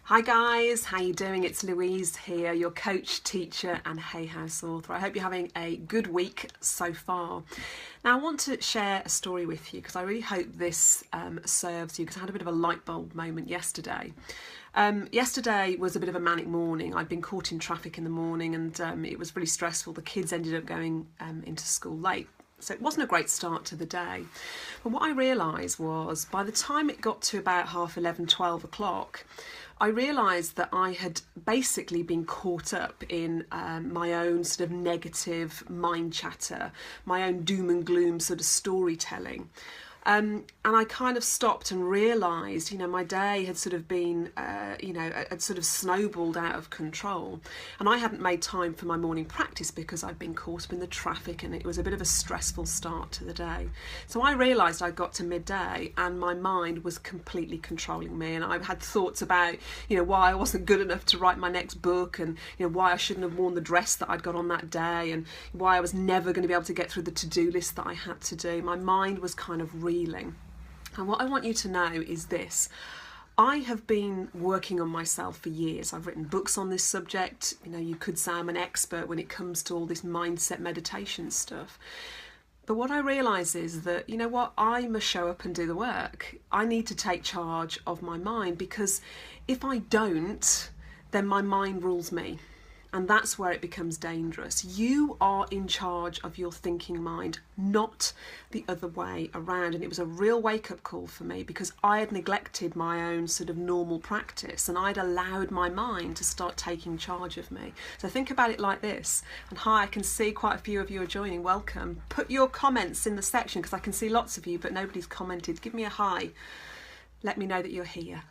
Hi guys, how you doing? It's Louise here, your coach, teacher and Hay House author. I hope you're having a good week so far. Now I want to share a story with you because I really hope this serves you, because I had a bit of a light bulb moment yesterday. Yesterday was a bit of a manic morning. I'd been caught in traffic in the morning and it was really stressful. The kids ended up going into school late. So it wasn't a great start to the day. But what I realised was by the time it got to about 11:30, 12 o'clock, I realised that I had basically been caught up in my own sort of negative mind chatter, my own doom and gloom sort of storytelling. And I kind of stopped and realised, my day had sort of been, had sort of snowballed out of control. And I hadn't made time for my morning practice because I'd been caught up in the traffic and it was a bit of a stressful start to the day. So I realised I got to midday and my mind was completely controlling me. And I had thoughts about, why I wasn't good enough to write my next book, and, why I shouldn't have worn the dress that I'd got on that day, and why I was never going to be able to get through the to-do list that I had to do. My mind was kind of reeling. And what I want you to know is this: I have been working on myself for years. I've written books on this subject. You could say I'm an expert when it comes to all this mindset meditation stuff. But what I realise is that, I must show up and do the work. I need to take charge of my mind, because if I don't, then my mind rules me. And that's where it becomes dangerous. You are in charge of your thinking mind, not the other way around. And it was a real wake-up call for me, because I had neglected my own sort of normal practice and I'd allowed my mind to start taking charge of me. So think about it like this. And hi, I can see quite a few of you are joining. Welcome. Put your comments in the section, because I can see lots of you, but nobody's commented. Give me a hi. Let me know that you're here.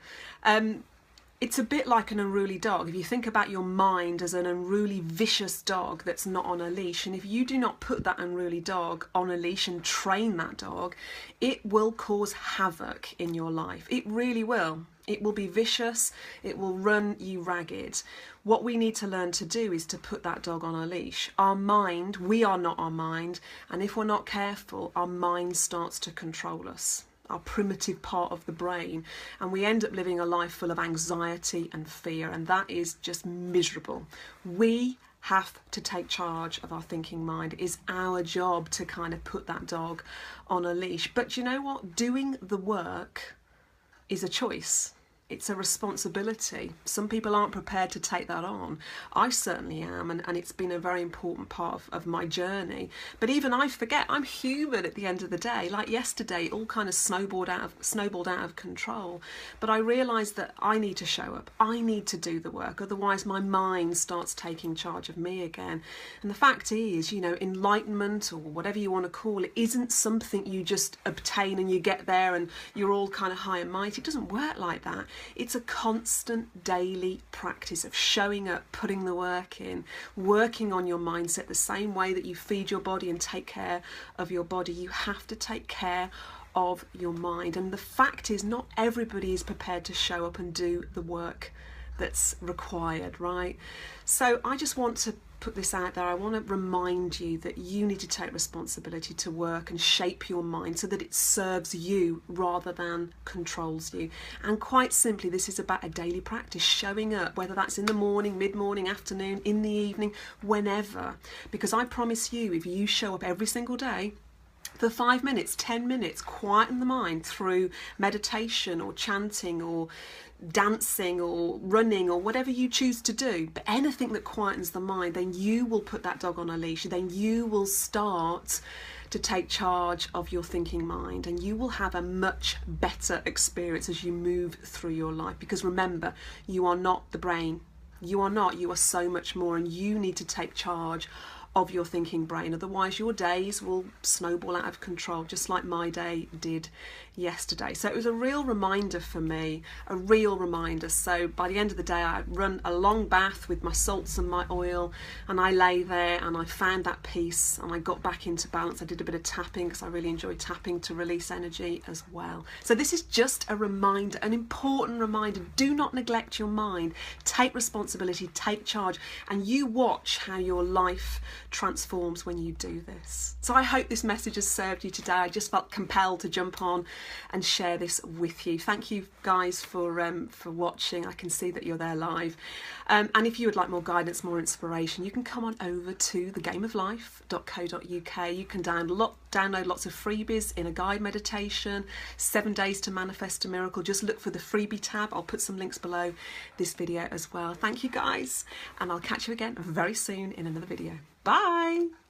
It's a bit like an unruly dog. If you think about your mind as an unruly, vicious dog that's not on a leash, and if you do not put that unruly dog on a leash and train that dog, it will cause havoc in your life. It really will. It will be vicious. It will run you ragged. What we need to learn to do is to put that dog on a leash. Our mind, we are not our mind, and if we're not careful, our mind starts to control us, our primitive part of the brain, and we end up living a life full of anxiety and fear, and that is just miserable. We have to take charge of our thinking mind. It is our job to kind of put that dog on a leash. But you know what? Doing the work is a choice. It's a responsibility. Some people aren't prepared to take that on. I certainly am, and it's been a very important part of my journey. But even I forget, I'm human at the end of the day. Like yesterday, it all kind of snowballed out of control. But I realised that I need to show up. I need to do the work. Otherwise, my mind starts taking charge of me again. And the fact is, enlightenment, or whatever you want to call it, isn't something you just obtain and you get there and you're all kind of high and mighty. It doesn't work like that. It's a constant daily practice of showing up, putting the work in, working on your mindset the same way that you feed your body and take care of your body. You have to take care of your mind. And the fact is, not everybody is prepared to show up and do the work that's required, right? So I just want to put this out there. I want to remind you that you need to take responsibility to work and shape your mind so that it serves you rather than controls you. And quite simply, this is about a daily practice, showing up, whether that's in the morning, mid-morning, afternoon, in the evening, whenever. Because I promise you, if you show up every single day for 5 minutes, 10 minutes, quieten the mind through meditation or chanting or dancing or running or whatever you choose to do, but anything that quietens the mind, then you will put that dog on a leash. Then you will start to take charge of your thinking mind, and you will have a much better experience as you move through your life. Because remember, you are not the brain. You are not. You are so much more, and you need to take charge of your thinking brain. Otherwise, your days will snowball out of control, just like my day did yesterday. So it was a real reminder for me, a real reminder. So by the end of the day, I run a long bath with my salts and my oil, and I lay there and I found that peace and I got back into balance. I did a bit of tapping because I really enjoy tapping to release energy as well. So this is just a reminder, an important reminder. Do not neglect your mind. Take responsibility, take charge, and you watch how your life transforms when you do this. So I hope this message has served you today. I just felt compelled to jump on and share this with you. Thank you guys for watching. I can see that you're there live. And if you would like more guidance, more inspiration, you can come on over to thegameoflife.co.uk. You can download lots of freebies, inner guide meditation, 7 days to manifest a miracle. Just look for the freebie tab. I'll put some links below this video as well. Thank you guys, and I'll catch you again very soon in another video. Bye.